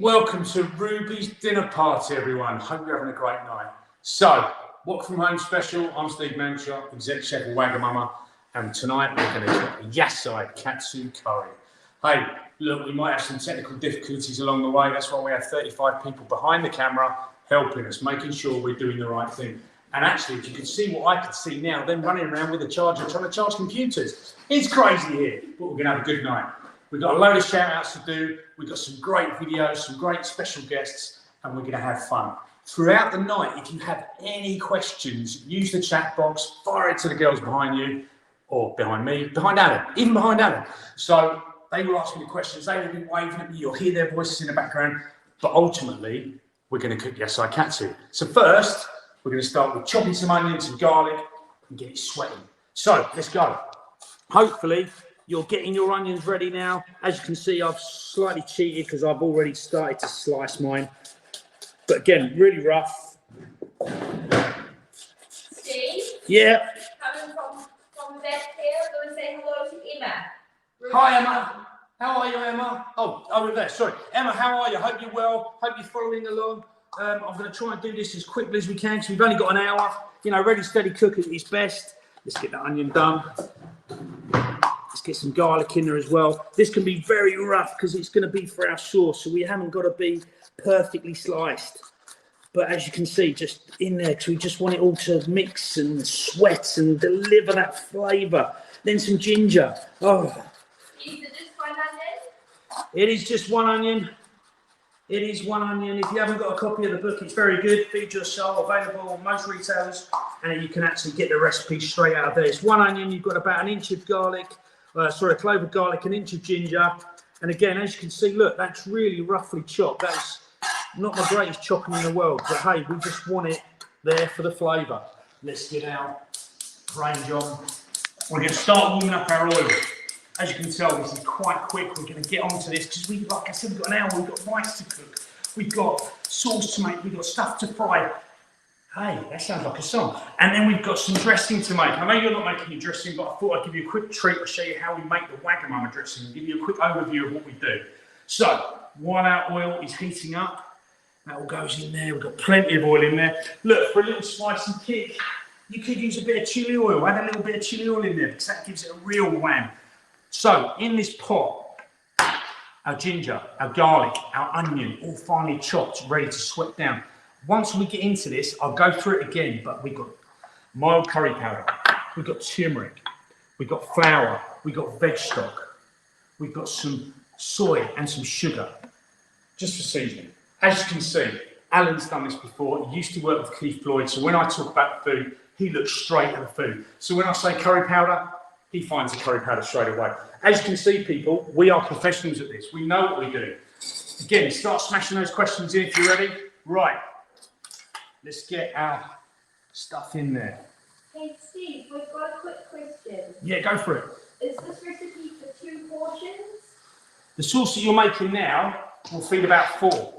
Welcome to Ruby's dinner party, everyone. Hope you're having a great night. So, Walk From Home special. I'm Steve Mangleshot, exec chef of Wagamama, and tonight we're going to cook a yasai katsu curry. Hey, look, we might have some technical difficulties along the way. That's why we have 35 people behind the camera helping us, making sure we're doing the right thing. And actually, if you can see what I can see now, them running around with a charger trying to charge computers. It's crazy here, but we're going to have a good night. We've got a load of shout outs to do. We've got some great videos, some great special guests, and we're going to have fun. Throughout the night, if you have any questions, use the chat box, fire it to the girls behind you, or behind me, behind Alan, even behind Alan. So they will ask me the questions, they will be waving at me, you'll hear their voices in the background, but ultimately, we're going to cook yasai katsu. So first, we're going to start with chopping some onions and garlic and get it sweating. So let's go. Hopefully, you're getting your onions ready now. As you can see, I've slightly cheated because I've already started to slice mine. But again, really rough. Steve? Yeah? Coming from the vet here, I'm going to say hello to Emma. Hi, Emma. How are you, Emma? Oh, over there, sorry. Emma, how are you? Hope you're well. Hope you're following along. I'm going to try and do this as quickly as we can because we've only got an hour. You know, ready, steady, cook at its best. Let's get that onion done. Let's get some garlic in there as well. This can be very rough because it's going to be for our sauce, so we haven't got to be perfectly sliced. But as you can see, just in there, because we just want it all to mix and sweat and deliver that flavour. Then some ginger. Oh. Is it just one onion? It is just one onion. It is one onion. If you haven't got a copy of the book, it's very good. Feed Your Soul, available on most retailers, and you can actually get the recipe straight out of there. It's one onion. You've got about an inch of garlic, a clove of garlic, an inch of ginger, and again, as you can see, look, that's really roughly chopped. That's not the greatest chopping in the world, but hey, we just want it there for the flavour. Let's get our range on. We're going to start warming up our oil. As you can tell, this is quite quick. We're going to get onto this because we, like I said, we've got an hour. We've got rice to cook. We've got sauce to make. We've got stuff to fry. Hey, that sounds like a song. And then we've got some dressing to make. I know you're not making your dressing, but I thought I'd give you a quick treat to show you how we make the Wagamama dressing and give you a quick overview of what we do. So, while our oil is heating up, that all goes in there. We've got plenty of oil in there. Look, for a little spicy kick, you could use a bit of chili oil. Add a little bit of chili oil in there because that gives it a real wham. So, in this pot, our ginger, our garlic, our onion, all finely chopped, ready to sweat down. Once we get into this, I'll go through it again, but we've got mild curry powder, we've got turmeric, we've got flour, we've got veg stock, we've got some soy and some sugar, just for seasoning. As you can see, Alan's done this before. He used to work with Keith Floyd, so when I talk about food, he looks straight at the food. So when I say curry powder, he finds the curry powder straight away. As you can see, people, we are professionals at this. We know what we do. Again, start smashing those questions in if you're ready. Right, let's get our stuff in there. Hey Steve, we've got a quick question. Yeah, go for it. Is this recipe for 2 portions? The sauce that you're making now will feed about 4.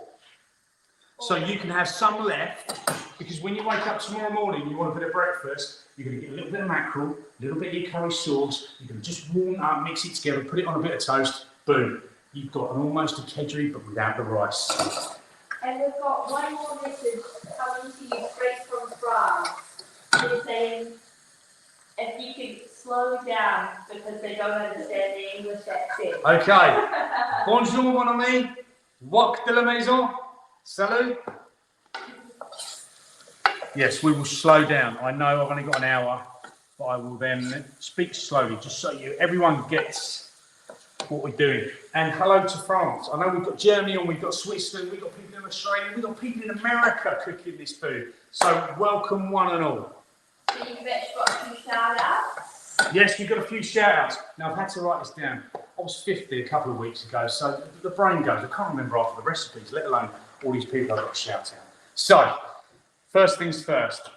So you can have some left, because when you wake up tomorrow morning, you want a bit of breakfast, you're going to get a little bit of mackerel, a little bit of your curry sauce, you're going to just warm up, mix it together, put it on a bit of toast, boom. You've got an almost a kedgeree, but without the rice. And we've got one more message coming to you straight from France. They're saying, if you could slow down, because they don't understand the English accent. Okay. Bonjour, mon ami. Wok de la maison. Salut. Yes, we will slow down. I know I've only got an hour, but I will then speak slowly, just so everyone gets what we're doing. And hello to France. I know we've got Germany and we've got Switzerland, we've got people in Australia, we've got people in America cooking this food. So welcome one and all. So you've got a few shout outs? Yes, we've got a few shout outs. Now I've had to write this down. I was 50 a couple of weeks ago, so the brain goes. I can't remember half of the recipes, let alone all these people I've got to shout out. So, first things first,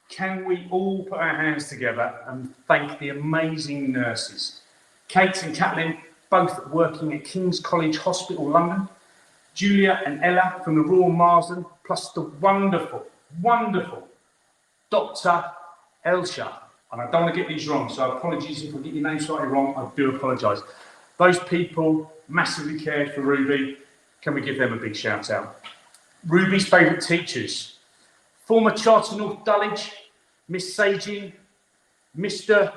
can we all put our hands together and thank the amazing nurses? Kate and Kathleen, both working at King's College Hospital, London. Julia and Ella from the Royal Marsden, plus the wonderful, wonderful Dr. Elsha. And I don't want to get these wrong, so apologies if I get your name slightly wrong, I do apologise. Those people massively cared for Ruby. Can we give them a big shout out? Ruby's favourite teachers. Former Charter North Dulwich, Miss Saging, Mr.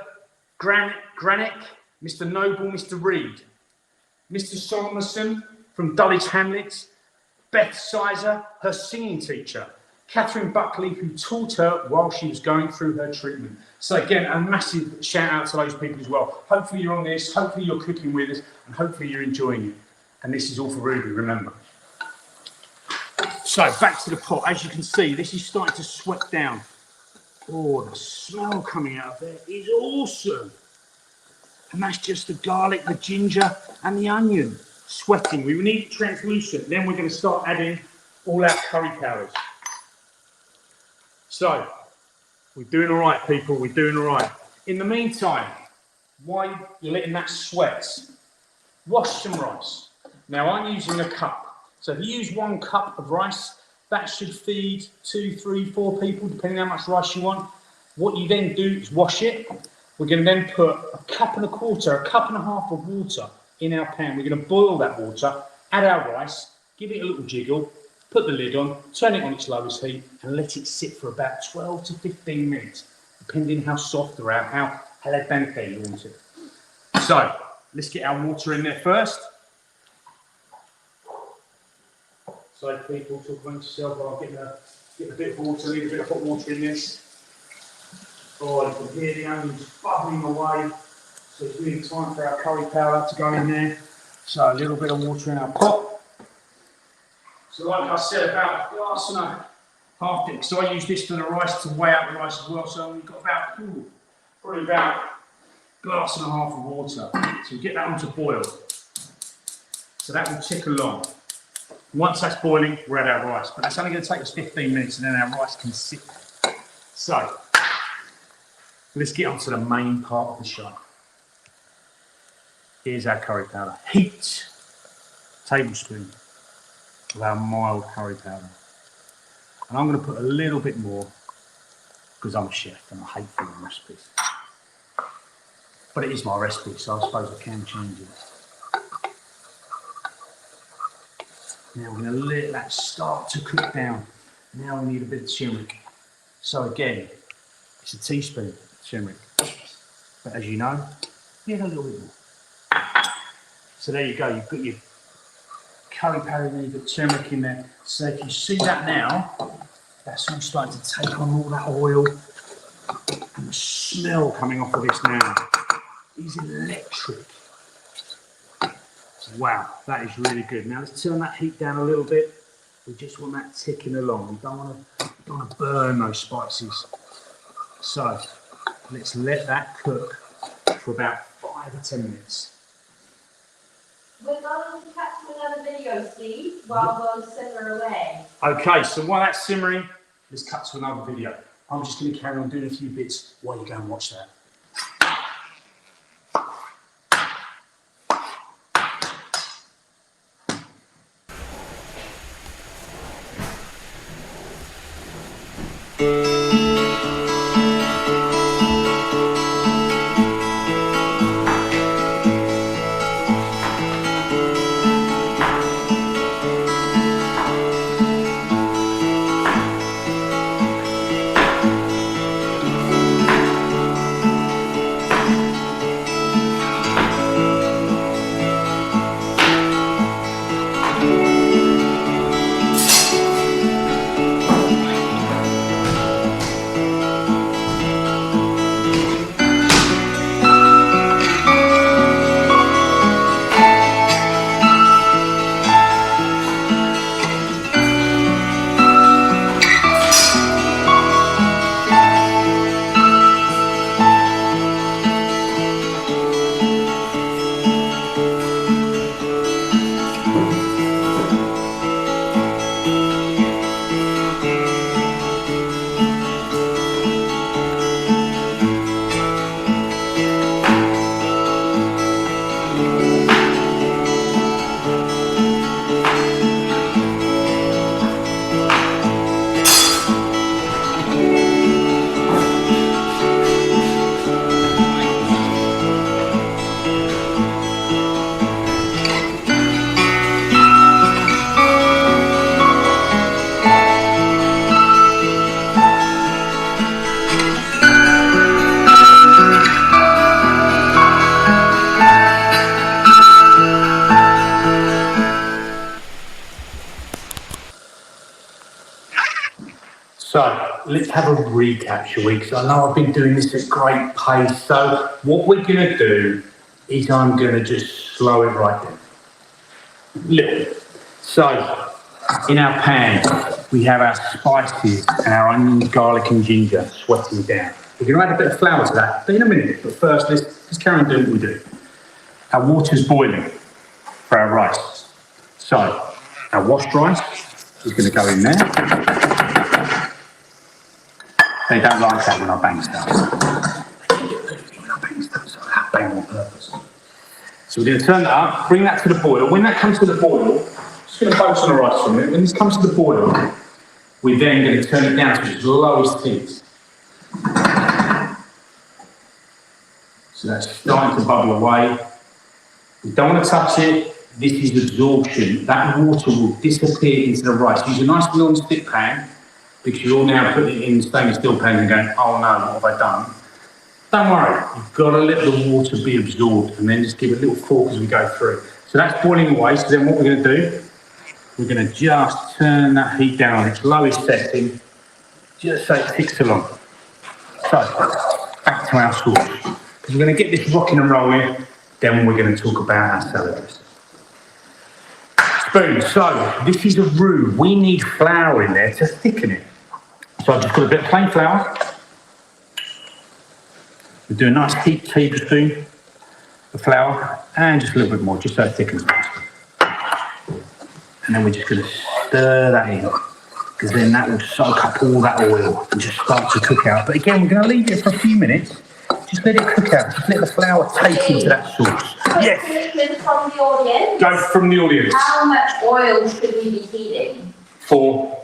Granick, Mr. Noble, Mr. Reed. Mr. Solomonson from Dulwich Hamlets. Beth Sizer, her singing teacher. Catherine Buckley, who taught her while she was going through her treatment. So again, a massive shout out to those people as well. Hopefully you're on this, hopefully you're cooking with us, and hopefully you're enjoying it. And this is all for Ruby, remember. So back to the pot. As you can see, this is starting to sweat down. Oh, the smell coming out of there is awesome. And that's just the garlic, the ginger, and the onion sweating. We need it translucent. Then we're going to start adding all our curry powders. So, we're doing all right, people. We're doing all right. In the meantime, while you're letting that sweat, wash some rice. Now, I'm using a cup. So if you use 1 cup of rice, that should feed 2, 3, 4 people, depending on how much rice you want. What you then do is wash it. We're going to then put a cup and a half of water in our pan. We're going to boil that water, add our rice, give it a little jiggle, put the lid on, turn it on its lowest heat, and let it sit for about 12 to 15 minutes, depending how soft or how al dente you want it. So, let's get our water in there first. So people, talk amongst yourself while I'm getting a bit of water, need a bit of hot water in this. Oh, you can hear the onions bubbling away. So it's really time for our curry powder to go in there. So a little bit of water in our pot. So like I said, about a glass and a half dip. So I use this for the rice to weigh out the rice as well. So we've got probably about a glass and a half of water. So we get that on to boil. So that will tick along. Once that's boiling, we'll add our rice. But that's only going to take us 15 minutes and then our rice can sit. So, let's get on to the main part of the show. Here's our curry powder. Heaped tablespoon of our mild curry powder. And I'm going to put a little bit more because I'm a chef and I hate following recipes. But it is my recipe, so I suppose I can change it. Now we're going to let that start to cook down. Now we need a bit of turmeric. So again, it's a teaspoon of turmeric. But as you know, you need a little bit more. So there you go, you've got your curry powder and you've got turmeric in there. So if you see that now, that's all starting to take on all that oil. And the smell coming off of this now is electric. Wow, that is really good. Now let's turn that heat down a little bit. We just want that ticking along. We don't want to burn those spices. So let's let that cook for about 5 or 10 minutes. We're going to catch another video, Steve, while those simmer away. Okay, so while that's simmering, let's cut to another video. I'm just going to carry on doing a few bits while you go and watch that. let's have a recap, shall we? Because I know I've been doing this at great pace. So what we're going to do is I'm going to just slow it right down. Little. So in our pan, we have our spices and our onions, garlic and ginger sweating down. We're going to add a bit of flour to that, but in a minute. But first, let's carry on doing what we do. Our water's boiling for our rice. So our washed rice is going to go in there. They don't like that when I bang stuff. So I bang on purpose. So we're going to turn that up, bring that to the boil. When that comes to the boil, just going to focus on the rice for a minute. When this comes to the boil, we're then going to turn it down to its lowest heat. So that's starting to bubble away. We don't want to touch it. This is absorption. That water will disappear into the rice. Use a nice non-stick pan, because you're all now putting it in stainless steel pan and going, oh no, what have I done? Don't worry, you've got to let the water be absorbed and then just give it a little fork as we go through. So that's boiling away. So then what we're going to do, we're going to just turn that heat down on its lowest setting, just so it ticks along. So, back to our sauce. Because we're going to get this rocking and rolling, then we're going to talk about our salad dressing. Spoon. So, this is a roux. We need flour in there to thicken it. So I've just got a bit of plain flour. We do a nice heaped tablespoon of flour and just a little bit more, just so it thickens. And then we're just going to stir that in, because then that will soak up all that oil and just start to cook out. But again, we're going to leave it for a few minutes. Just let it cook out. Just let the flour take into that sauce. Yes. From the audience. Go from the audience. How much oil should we be heating? For?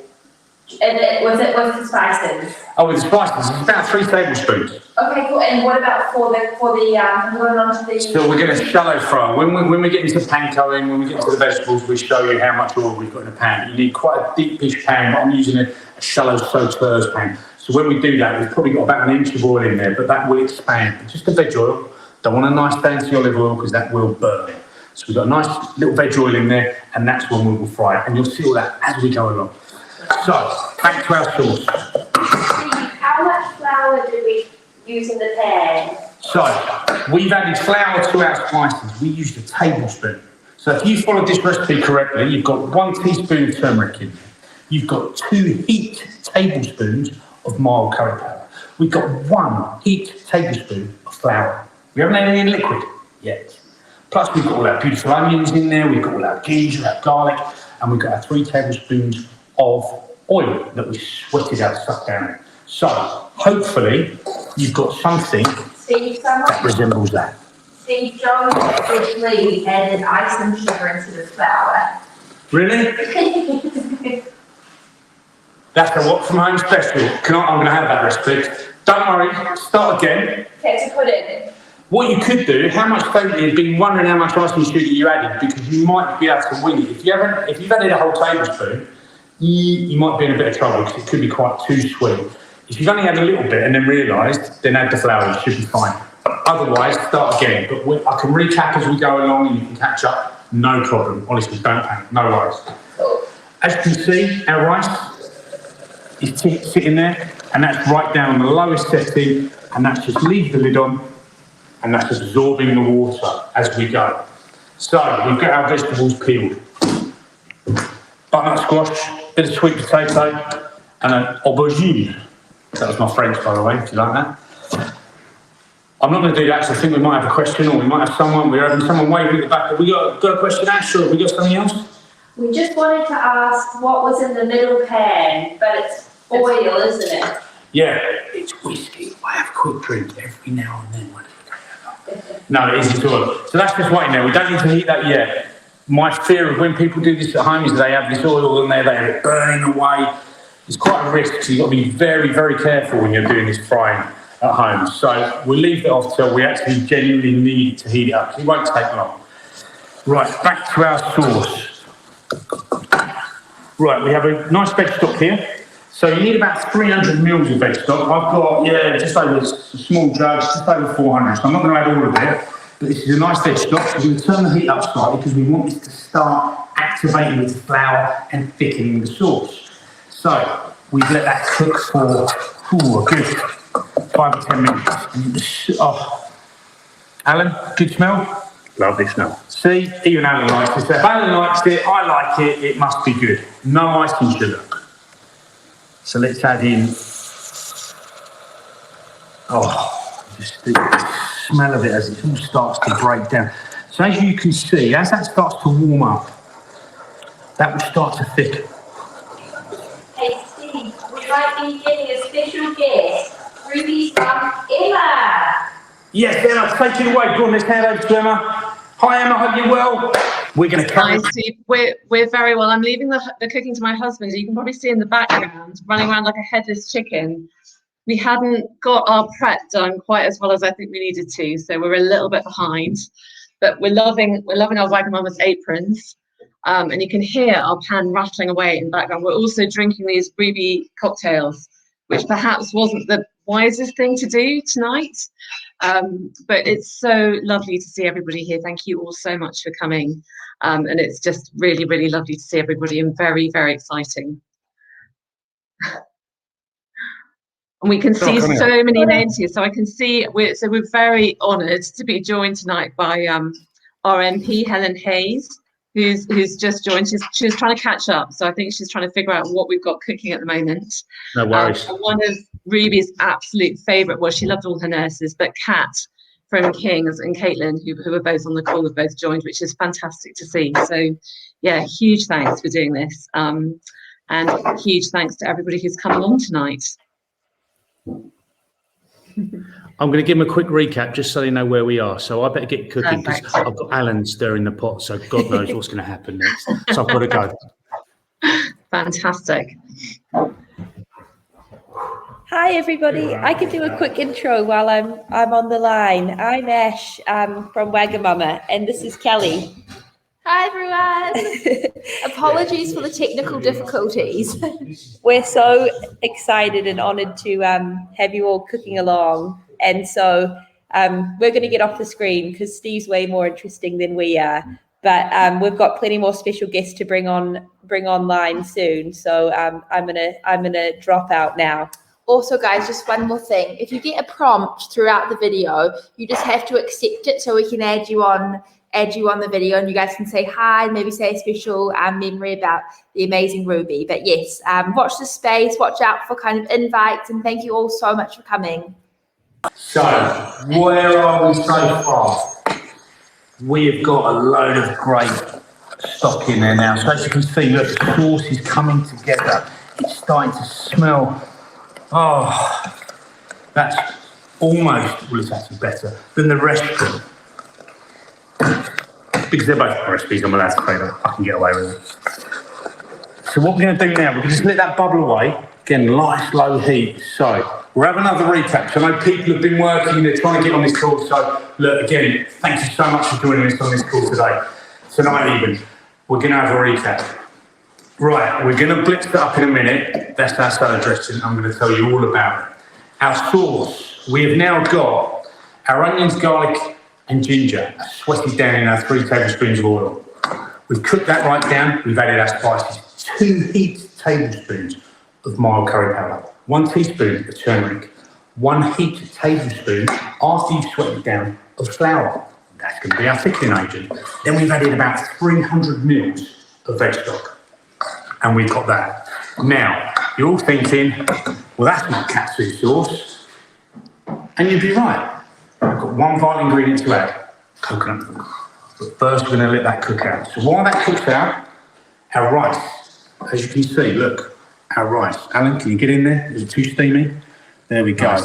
Was it with the spices? Oh, with the spices, it's about 3 tablespoons. Okay, cool. And what about for the going on to the? So we're going to shallow fry. When we get into pankoing, when we get into the vegetables, we show you how much oil we've got in a pan. You need quite a deep-ish pan, but I'm using a shallow sauteuse pan. So when we do that, we've probably got about 1 inch of oil in there, but that will expand. But just the veg oil. Don't want a nice fancy olive oil because that will burn. So we've got a nice little veg oil in there, and that's when we will fry it. And you'll see all that as we go along. So, back to our sauce. How much flour do we use in the pan? So, we've added flour to our spices. We used a tablespoon. So if you followed this recipe correctly, you've got 1 teaspoon of turmeric in there. You've got 2 heaped tablespoons of mild curry powder. We've got 1 heaped tablespoon of flour. We haven't added any liquid yet. Plus we've got all our beautiful onions in there, we've got all our ginger, our garlic, and we've got our 3 tablespoons of oil that we sweated out, stuck down there. So, hopefully, you've got something that resembles that. Steve, John officially added ice and sugar into the flour. Really? That's a what from home special. I'm going to have that recipe. Don't worry, start again. Okay, to put it in. What you could do, how much flavor you've been wondering how much ice and sugar you added, because you might be able to wing it. If you've added a whole tablespoon, you might be in a bit of trouble because it could be quite too sweet. If you've only had a little bit and then realised, then add the flour, you should be fine. Otherwise, start again. But I can recap as we go along and you can catch up, no problem. Honestly, don't panic, no worries. As you can see, our rice is sitting there, and that's right down on the lowest setting, and that's just leave the lid on, and that's absorbing the water as we go. So, we've got our vegetables peeled. Butternut squash, bit of sweet potato, and an aubergine. That was my French, by the way, if you like that. I'm not going to do that because I think we might have a question, or we might have someone. We're having someone waving at the back. Have we got a question, Ash, or have we got something else? We just wanted to ask what was in the middle pan, but it's oil, isn't it? Yeah, it's whiskey. I have a quick drink every now and then. No, it isn't oil. So that's just waiting there. We don't need to heat that yet. My fear of when people do this at home is they have this oil in there, they have it burning away. It's quite a risk, so you've got to be very, very careful when you're doing this frying at home. So we'll leave it off till we actually genuinely need to heat it up. It won't take long. Right, back to our sauce. Right, we have a nice veg stock here. So you need about 300 mils of veg stock. I've got, just over small jugs, just over 400. So I'm not going to add all of it. But this is a nice veg stock, so we're going to turn the heat up slightly because we want this to start activating with the flour and thickening the sauce. So We've let that cook for a good 5 or 10 minutes. Oh, Alan, good smell? Lovely smell. See, even Alan likes it. So if Alan likes it, I like it, it must be good. No icing sugar. So let's add in, just the smell of it as it all starts to break down. So as you can see, as that starts to warm up, that will start to thicken. Hey Steve, we might be getting a special guest, Ruby's mum, Emma. Yes, Emma, take it away. Go on, let's hand over to Emma. Hi Emma, hope you're well. We're going to carry Hi Steve, we're very well. I'm leaving the cooking to my husband. You can probably see in the background, running around like a headless chicken. We hadn't got our prep done quite as well as I think we needed to, so we're a little bit behind. But we're loving our Wagamama's aprons, and you can hear our pan rattling away in the background. We're also drinking these ruby cocktails, which perhaps wasn't the wisest thing to do tonight, but it's so lovely to see everybody here. Thank you all so much for coming, and it's just really, really lovely to see everybody and very, very exciting. And we can see so many names here. So I can see we're very honoured to be joined tonight by our MP Helen Hayes, who's just joined. She's trying to catch up, so I think she's trying to figure out what we've got cooking at the moment. No worries. One of Ruby's absolute favourite, well, she loved all her nurses, but Kat from King's and Caitlin, who are both on the call, have both joined, which is fantastic to see. So yeah, huge thanks for doing this, and huge thanks to everybody who's come along tonight. I'm going to give them a quick recap just so they know where we are. So I better get cooking because I've got Alan stirring the pot, so God knows what's going to happen next. So I've got to go. Fantastic. Hi everybody. I can do a quick intro while I'm on the line. I'm Ash from Wagamama, and this is Kelly. Hi everyone. Apologies for the technical difficulties. We're so excited and honoured to have you all cooking along, and so we're going to get off the screen because Steve's way more interesting than we are. But we've got plenty more special guests to bring online soon. So I'm gonna drop out now. Also, guys, just one more thing. If you get a prompt throughout the video, you just have to accept it so we can add you on the video, and you guys can say hi, maybe say a special memory about the amazing Ruby. But yes, watch the space, watch out for kind of invites, and thank you all so much for coming. So, where are we so far? We've got a load of great stock in there now. So as you can see, look, the sauce is coming together. It's starting to smell. Oh, that's almost, well, it's actually better than the restaurant. Because they're both recipes, I'm allowed to say that. I can get away with it. So what we're going to do now, we're going to just let that bubble away. Again, light, low heat. So we'll have another recap. So I know people have been working, they're trying to get on this call. So look, again, thank you so much for joining us on this call today. Tonight even, we're going to have a recap. Right, we're going to blitz it up in a minute. That's our salad dressing. I'm going to tell you all about it. Our sauce, we have now got our onions, garlic and ginger sweated down in our 3 tablespoons of oil. We've cooked that right down. We've added our spices. 2 heaped tablespoons of mild curry powder. 1 teaspoon of turmeric. 1 heaped tablespoon, after you've sweated it down, of flour. That's going to be our thickening agent. Then we've added about 300 mils of veg stock. And we've got that. Now, you're all thinking, well, that's not katsu sauce. And you'd be right. I've got 1 vital ingredient to add, coconut. But first, we're going to let that cook out. So while that cooks out, our rice, as you can see, look, our rice. Alan, can you get in there? Is it too steamy? There we go.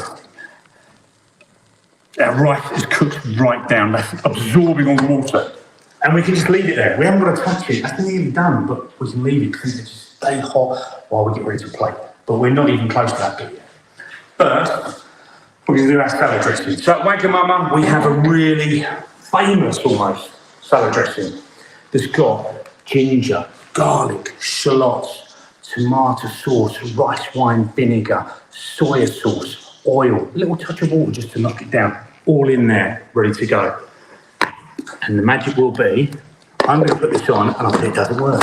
Our rice is cooked right down. That's absorbing all the water. And we can just leave it there. We haven't got to touch it. That's nearly done, but we can leave it because it just stay hot while we get ready to plate. But we're not even close to that bit yet. First, we're going to do our salad dressing. So at Wagamama, we have a really famous, almost, salad dressing that's got ginger, garlic, shallots, tomato sauce, rice wine vinegar, soya sauce, oil, a little touch of water just to knock it down. All in there, ready to go. And the magic will be, I'm going to put this on, and I think it doesn't work.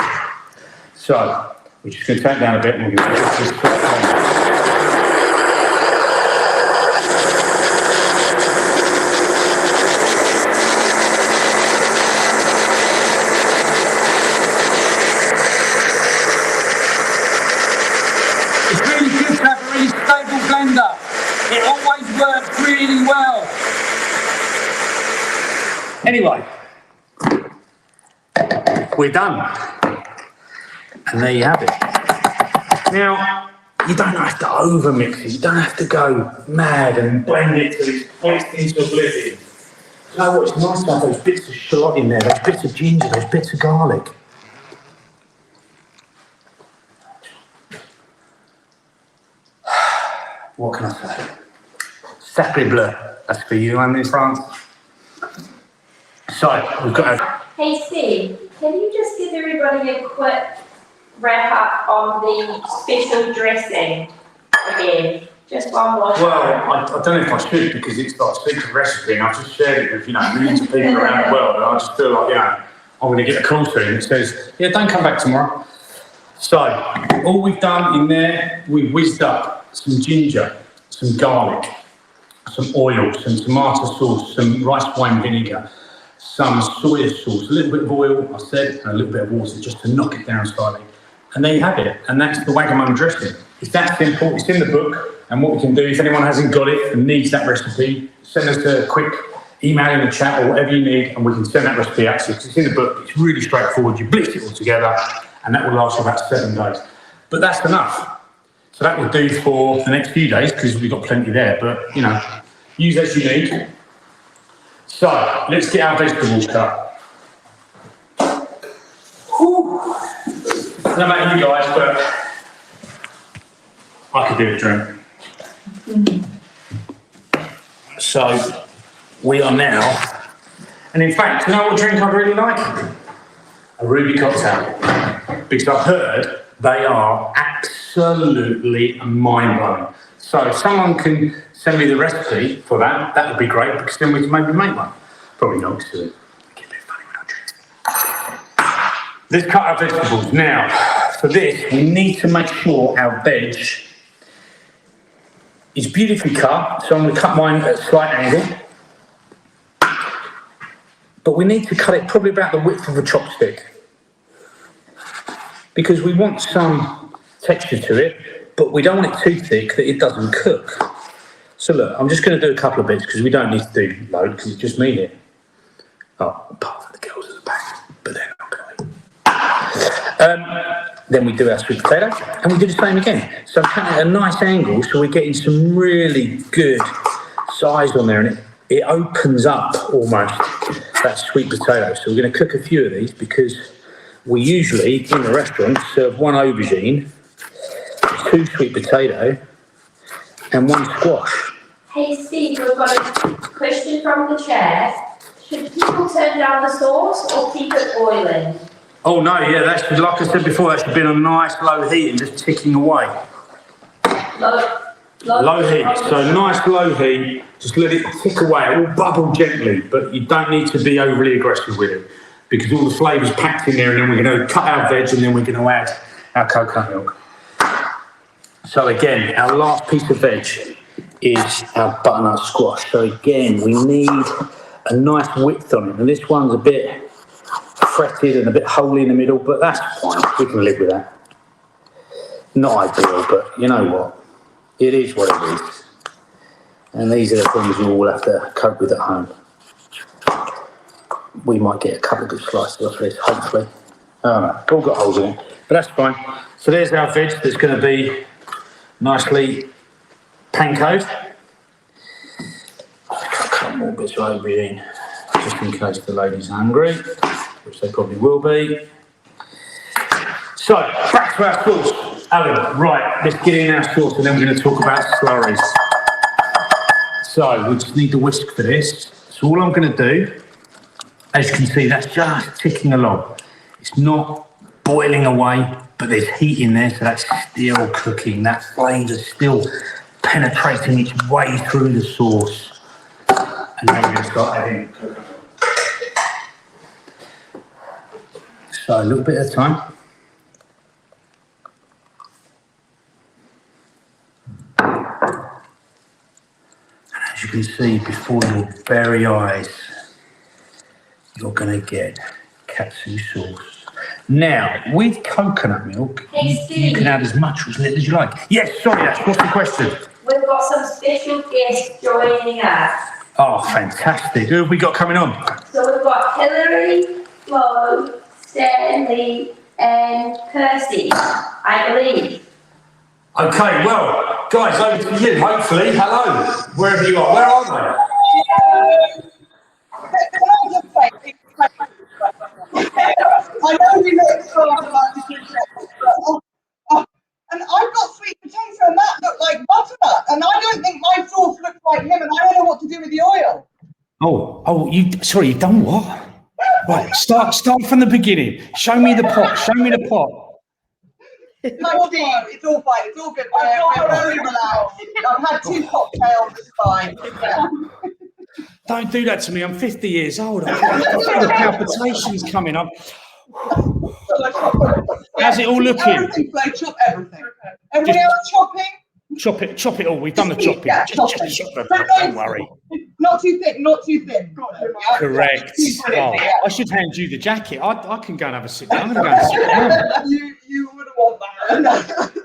So, We're just going to take it down a bit and we'll give it just It's really good to have a really stable blender. It always works really well. Anyway, we're done. And there you have it. Now, you don't have to over mix it. You don't have to go mad and blend it till it's into oblivion. You know what? It's nice to have those bits of shallot in there, those bits of ginger, those bits of garlic. What can I say? Sacre bleu. That's for you, I'm in France. So, we've got our... Hey Steve, can you just give everybody a quick wrap up on the special dressing again? Just one more time. Well, I don't know if I should because it's like a secret recipe and I've just shared it with, millions of people around the world and I just feel like, I'm going to get a call soon that says, yeah, don't come back tomorrow. So, all we've done in there, we've whizzed up some ginger, some garlic, some oil, some tomato sauce, some rice wine vinegar, some soy sauce, a little bit of oil, I said, and a little bit of water just to knock it down slightly. And there you have it. And that's the Wagamama dressing. It's that simple. It's in the book. And what we can do, if anyone hasn't got it and needs that recipe, send us a quick email in the chat or whatever you need, and we can send that recipe out to you. It's in the book. It's really straightforward. You blitz it all together, and that will last about 7 days. But that's enough. So that will do for the next few days because we've got plenty there. But, use as you need. So, let's get our vegetables cut. Whew. I don't know about you guys, but I could do a drink. So, we are now, and in fact, you know what drink I'd really like? A ruby cocktail. Because I've heard they are absolutely mind-blowing. So, if someone can send me the recipe for that, that would be great, because then we can maybe make one. Probably not, because it get a bit funny when I drink. Let's cut our vegetables. Now, for this, we need to make sure our veg is beautifully cut, so I'm going to cut mine at a slight angle. But we need to cut it probably about the width of a chopstick. Because we want some texture to it, but we don't want it too thick that it doesn't cook. So look, I'm just going to do a couple of bits because we don't need to do loads because it's just me here. Oh, apart from the girls at the back, but they're not going. Then we do our sweet potato and we do the same again. So I'm cutting at a nice angle so we're getting some really good size on there and it opens up almost that sweet potato. So we're going to cook a few of these because we usually, in the restaurant, serve 1 aubergine, 2 sweet potato, and 1 squash. Hey Steve, we've got a question from the chat. Should people turn down the sauce or keep it boiling? Oh no, yeah, that should, like I said before, that should be on a nice low heat and just ticking away. Low heat, so nice low heat, just let it tick away, it will bubble gently, but you don't need to be overly aggressive with it because all the flavour's packed in there and then we're going to cut our veg and then we're going to add our coconut milk. So again, our last piece of veg is our butternut squash. So again, we need a nice width on it. And this one's a bit fretted and a bit holy in the middle, but that's fine. We can live with that. Not ideal, but you know what? It is what it is. And these are the things you all have to cope with at home. We might get a couple of good slices off this, hopefully. I don't know, all got holes in it, but that's fine. So there's our veg that's going to be nicely pankoed. I'll cut a couple more bits of aubergine, just in case the ladies are hungry, which they probably will be. So, back to our sauce. Alan, right, let's get in our sauce and then we're going to talk about slurries. So, we just need the whisk for this. So all I'm going to do, as you can see, that's just ticking along. It's not boiling away, but there's heat in there, so that's still cooking. That flavour's still penetrating its way through the sauce. And then we're going to start adding coconut milk. So a little bit at a time. can see before your very eyes, you're going to get katsu sauce. Now, with coconut milk, you can add as much or as little as you like. Yes, sorry, Ash, what's the question? We've got some special guests joining us. Oh, fantastic. Who have we got coming on? So we've got Hillary, Flo, Stanley, and Kirsty, I believe. Okay, well, guys, over to you, hopefully. Hello, wherever you are. Where are they? I know we look short about the kitchen, and I've got sweet potato and that looked like butternut, and I don't think my sauce looks like him, and I don't know what to do with the oil. Sorry, you've done what? Right, start from the beginning. Show me the pot. No, Steve, it's all fine. It's all good. We're very relaxed. I've had 2 cocktails. It's fine. Yeah. Don't do that to me. I'm 50 years old. I've got the palpitations coming up. How's it all looking? Everything, Flo, chop everything. Everybody else chopping? Chop it all. We've done the chopping. Yeah, just chop it. Don't worry. Not too thick, not too thin. Correct. Oh, I should hand you the jacket. I can go and have a sit down. I'm going to go and sit down. You wouldn't want that.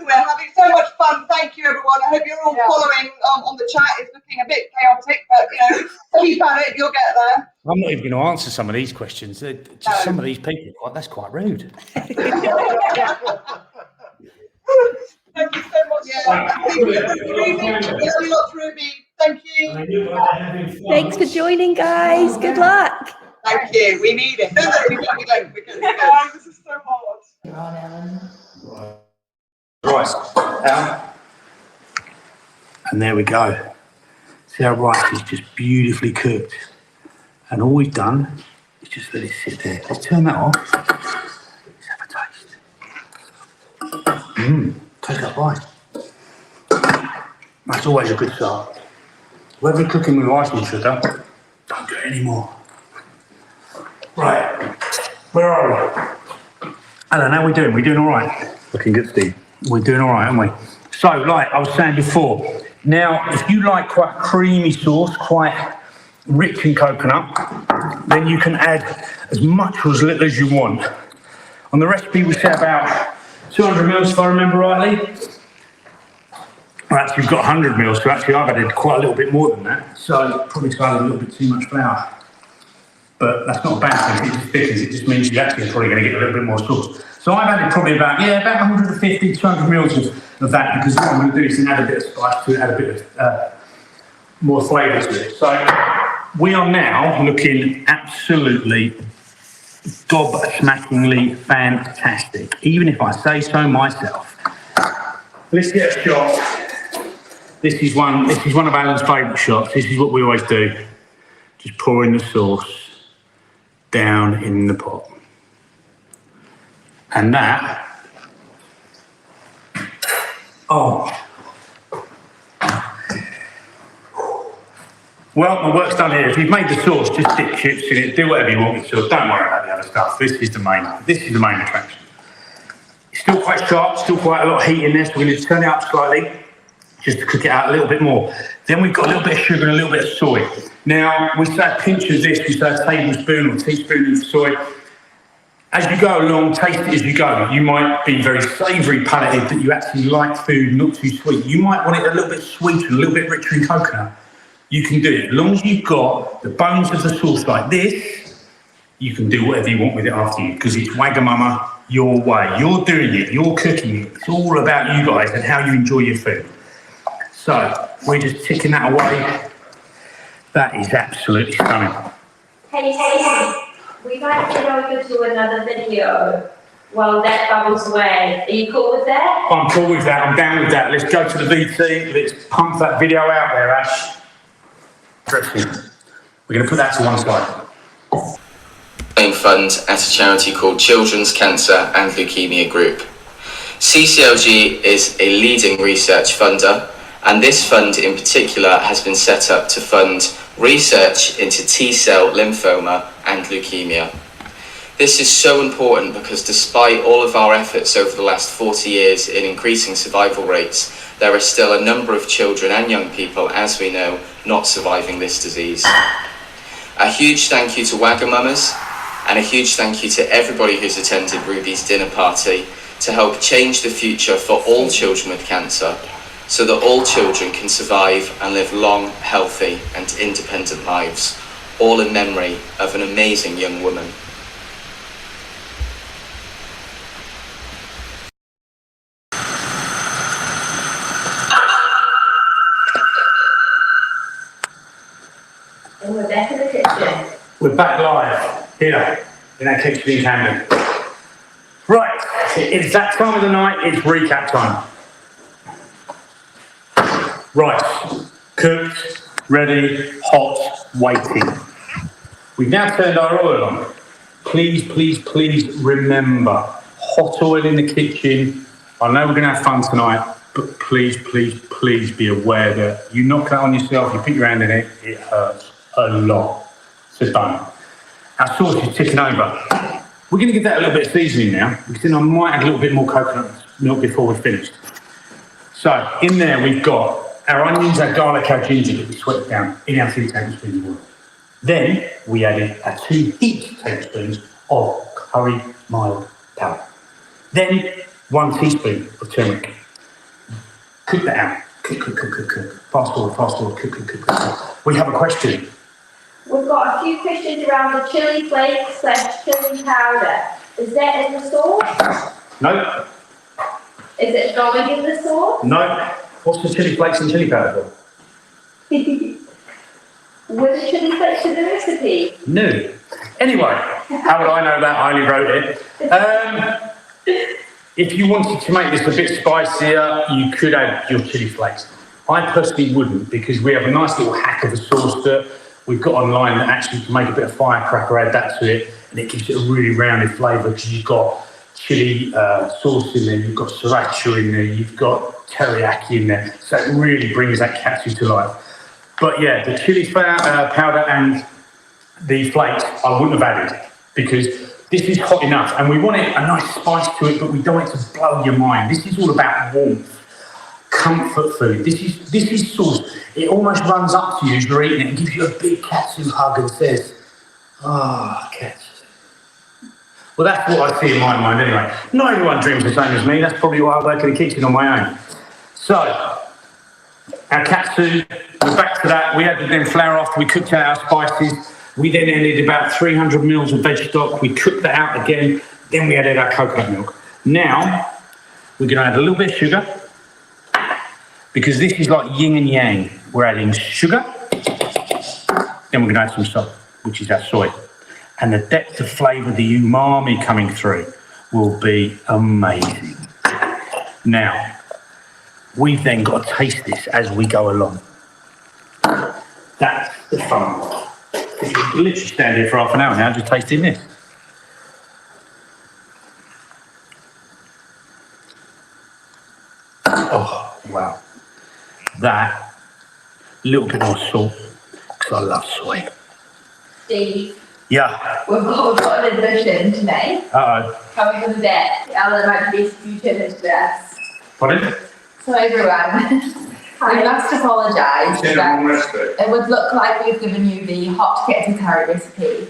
We're having so much fun. Thank you, everyone. I hope you're all following on the chat. It's looking a bit chaotic, but keep at it. You'll get there. I'm not even going to answer some of these questions. Some of these people, that's quite rude. Thank you so much. Ruby. Thank you. Thanks for joining, guys. Good luck. Thank you. We need it. No, we don't. This is so hard. Right. And there we go. See how rice is just beautifully cooked. And all we've done is just let it sit there. Let's turn that off. Let's have a taste. Taste that rice. That's always a good start. Whether you're cooking with rice and sugar, don't do it anymore. Right, where are we? Alan, how are we doing? We're doing all right? Looking good, Steve. We're doing all right, aren't we? So, like I was saying before, now, if you like quite creamy sauce, quite rich in coconut, then you can add as much or as little as you want. On the recipe, we said about 200 mils, if I remember rightly. Well, actually, we've got 100 mils, so actually I've added quite a little bit more than that. So, probably added a little bit too much flour. But that's not a bad thing, it just thickens, it just means you're actually probably going to get a little bit more sauce. So I've added probably about 150, 200 mils of that, because what I'm going to do is add a bit of spice to it, add a bit of more flavour to it. So we are now looking absolutely gobsmackingly fantastic, even if I say so myself. Let's get a shot. This is one of Alan's favourite shots. This is what we always do. Just pour in the sauce down in the pot. And that, well, my work's done here. If you've made the sauce, just dip chips in it, do whatever you want to. Don't worry about the other stuff. This is the main attraction. It's still quite sharp, still quite a lot of heat in this. We're going to turn it up slightly, just to cook it out a little bit more. Then we've got a little bit of sugar and a little bit of soy. Now, we say a pinch of this, we say a tablespoon or teaspoon of soy. As you go along, taste it as you go. You might be very savoury palated, that you actually like food not too sweet. You might want it a little bit sweeter, a little bit richer in coconut. You can do it. As long as you've got the bones of the sauce like this, you can do whatever you want with it after you, because it's Wagamama your way. You're doing it, you're cooking it. It's all about you guys and how you enjoy your food. So, we're just ticking that away. That is absolutely stunning. Hey, we might get over to another video while that bubbles away. Are you cool with that? I'm cool with that, I'm down with that. Let's go to the VT, let's pump that video out there, Ash. We're going to put that to one side. Fund at a charity called Children's Cancer and Leukaemia Group. CCLG is a leading research funder, and this fund in particular has been set up to fund research into T-cell lymphoma and leukemia. This is so important because despite all of our efforts over the last 40 years in increasing survival rates, there are still a number of children and young people, as we know, not surviving this disease. A huge thank you to Wagamamas, and a huge thank you to everybody who's attended Ruby's dinner party to help change the future for all children with cancer, so that all children can survive and live long, healthy and independent lives, all in memory of an amazing young woman. And we're back in the kitchen. We're back live here in our kitchen in Camden. Right, it's that time of the night, it's recap time. Rice, cooked, ready, hot, waiting. We've now turned our oil on. Please, please, please remember, hot oil in the kitchen. I know we're going to have fun tonight, but please, please, please be aware that you knock that on yourself, you put your hand in it, it hurts a lot. So don't. Our sauce is ticking over. We're going to give that a little bit of seasoning now, because then I might add a little bit more coconut milk before we're finished. So in there we've got our onions, our garlic, our ginger that we sweat down in our 3 tablespoons of oil. Then we added our 2 heaped tablespoons of curry mild powder. Then 1 teaspoon of turmeric. Cook that out. Cook, cook, cook, cook, cook. Fast forward, cook, cook, cook, cook. We have a question. We've got a few questions around the chili flakes / chili powder. Is that in the sauce? No. Is it going in the sauce? No. What's the chili flakes and chili powder for? Were the chili flakes in the recipe? No. Anyway, how would I know that? I only wrote it. If you wanted to make this a bit spicier, you could add your chili flakes. I personally wouldn't, because we have a nice little hack of a sauce that we've got online that actually can make a bit of firecracker, add that to it, and it gives it a really rounded flavour, because you've got chili sauce in there, you've got sriracha in there, you've got teriyaki in there, so it really brings that katsu to life. But yeah, the chili powder and the flakes I wouldn't have added, because this is hot enough and we want it a nice spice to it, but we don't want it to blow your mind. This is all about warmth, comfort food. This is sauce. It almost runs up to you as you're eating it and gives you a big katsu hug and says, ah, katsu. Well, that's what I see in my mind anyway. Not everyone dreams the same as me. That's probably why I work in the kitchen on my own. So, our katsu, we're back to that. We added then flour after we cooked out our spices. We then added about 300 mils of veg stock. We cooked that out again. Then we added our coconut milk. Now, we're going to add a little bit of sugar, because this is like yin and yang. We're adding sugar, then we're going to add some salt, which is our soy. And the depth of flavour, the umami coming through will be amazing. Now, we've then got to taste this as we go along. That's the fun part. You can literally stand here for half an hour now just tasting this. Oh, wow. That, little bit more salt, because I love soy. Steve, Yeah. we've got an addition to make. Uh-oh. Coming from the back. Ellen might be best you turn into us. Pardon? So everyone, we must apologise, but it would look like we've given you the hot katsu curry recipe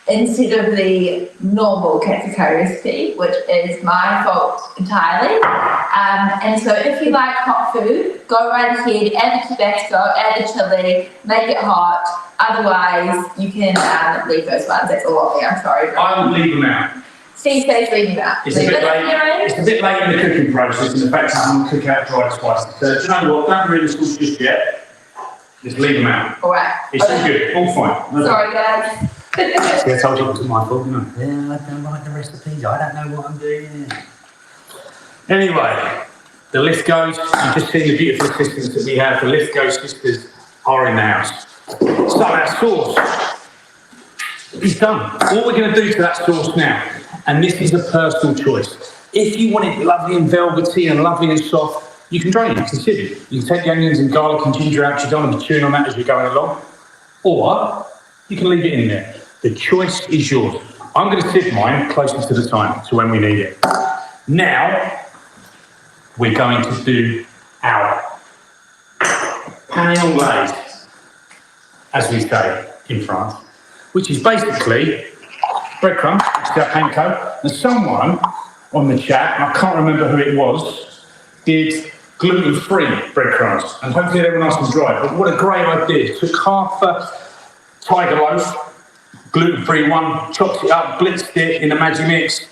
instead of the normal katsu curry recipe, which is my fault entirely. And so if you like hot food, go right ahead, add the Tabasco, add the chili, make it hot. Otherwise, you can leave those ones. That's all on there. I'm sorry. I would leave them out. Steve says leave them out. It's a bit late. It's a bit late in the cooking process, and the fact that I'm going to cook out dried spices. So, do you know what? Don't really sauce just yet. Just leave them out. All right. It's all good. All fine. No Sorry, guys. See, I told you it wasn't my fault, didn't I? Yeah, I don't like the recipes. I don't know what I'm doing. Anyway, the List Goes. You've just seen the beautiful assistants that we have. The List Go sisters are in the house. So our sauce is done. What we're going to do to that sauce now, and this is a personal choice. If you want it lovely and velvety and lovely and soft, you can drain it, consider it. You can take the onions and garlic and ginger out, you don't want to be chewing on that as you're going along. Or you can leave it in there. The choice is yours. I'm going to sieve mine closer to the time, to when we need it. Now, we're going to do our pain anglaise, as we say in France, which is basically breadcrumbs, which is our panko. And someone on the chat, and I can't remember who it was, did gluten-free breadcrumbs, and hopefully they were nice and dry. But what a great idea. Took half a tiger loaf, gluten-free one, chopped it up, blitzed it in a Magimix,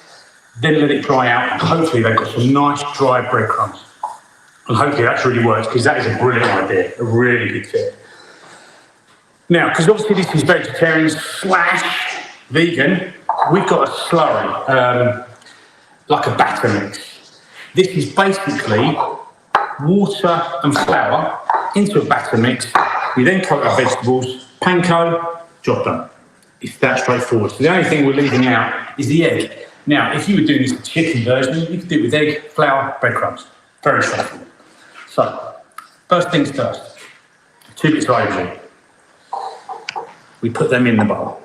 then let it dry out, and hopefully they've got some nice dry breadcrumbs. And hopefully that really works, because that is a brilliant idea, a really good tip. Now, because obviously this is vegetarian / vegan, we've got a slurry, like a batter mix. This is basically water and flour into a batter mix. We then coat our vegetables, panko, job done. It's that straightforward. So the only thing we're leaving out is the egg. Now, if you were doing this chicken version, you could do it with egg, flour, breadcrumbs. Very straightforward. So, first things first, 2 bits of aubergine. We put them in the bowl.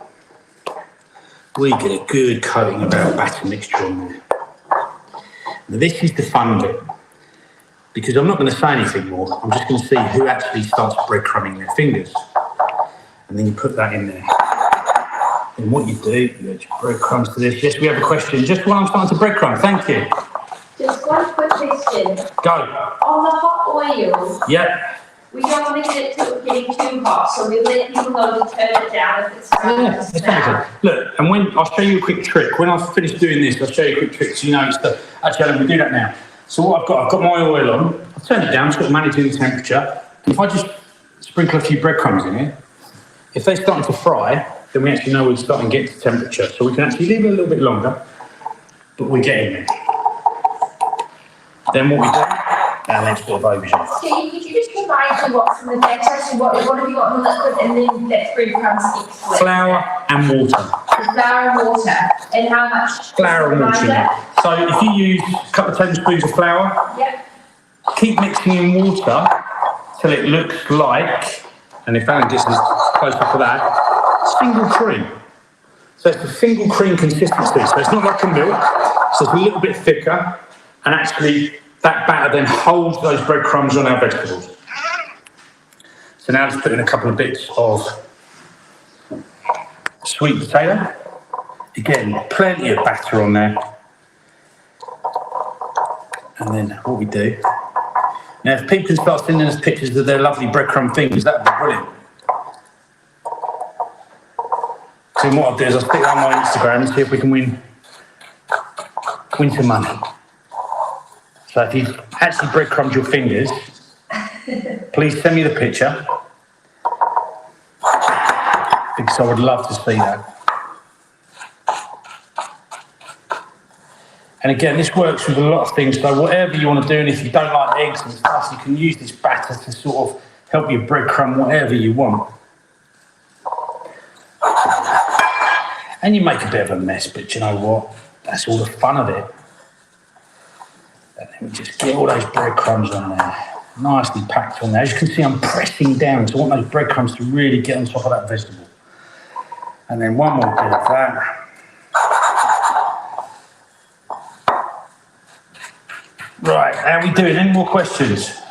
We get a good coating of our batter mixture on there. Now this is the fun bit, because I'm not going to say anything more. I'm just going to see who actually starts breadcrumbing their fingers. And then you put that in there. And what you do, you add your breadcrumbs to this. Yes, we have a question. Just while I'm starting to breadcrumb, thank you. Just one quick question. Go. On the hot oil, Yep. we don't want to get it getting too hot, so we let people know to turn it down if it's starting to smell. Look, and when I'll show you a quick trick. When I've finished doing this, I'll show you a quick trick so you know it's the. Actually, I'm going to do that now. So what I've got my oil on. I've turned it down. It's got managing the temperature. If I just sprinkle a few breadcrumbs in here, if they're starting to fry, then we actually know we're starting to get to temperature. So we can actually leave it a little bit longer, but we're getting there. Then what we do, our next bit of aubergine. Steve, could you just remind me what's in the batter? So what have you got in the liquid, and then let's breadcrumbs mixed with? Flour and water. Flour and water. And how much? Flour and water in there. So if you use a couple of tablespoons of flour, Yep. keep mixing in water till it looks like, and if Alan gets as close up to that, single cream. So it's a single cream consistency. So it's not like a milk, so it's a little bit thicker, and actually that batter then holds those breadcrumbs on our vegetables. So now let's put in a couple of bits of sweet potato. Again, plenty of batter on there. And then what we do. Now, if people can start sending us pictures of their lovely breadcrumb fingers, that would be brilliant. So what I'll do is I'll stick that on my Instagram and see if we can win some money. So if you've actually breadcrumbed your fingers, please send me the picture, because I would love to see that. And again, this works with a lot of things, so whatever you want to do, and if you don't like eggs and stuff, you can use this batter to sort of help you breadcrumb whatever you want. And you make a bit of a mess, but you know what? That's all the fun of it. And then we just get all those breadcrumbs on there, nicely packed on there. As you can see, I'm pressing down, so I want those breadcrumbs to really get on top of that vegetable. And then one more bit of that. Right, how are we doing? Any more questions?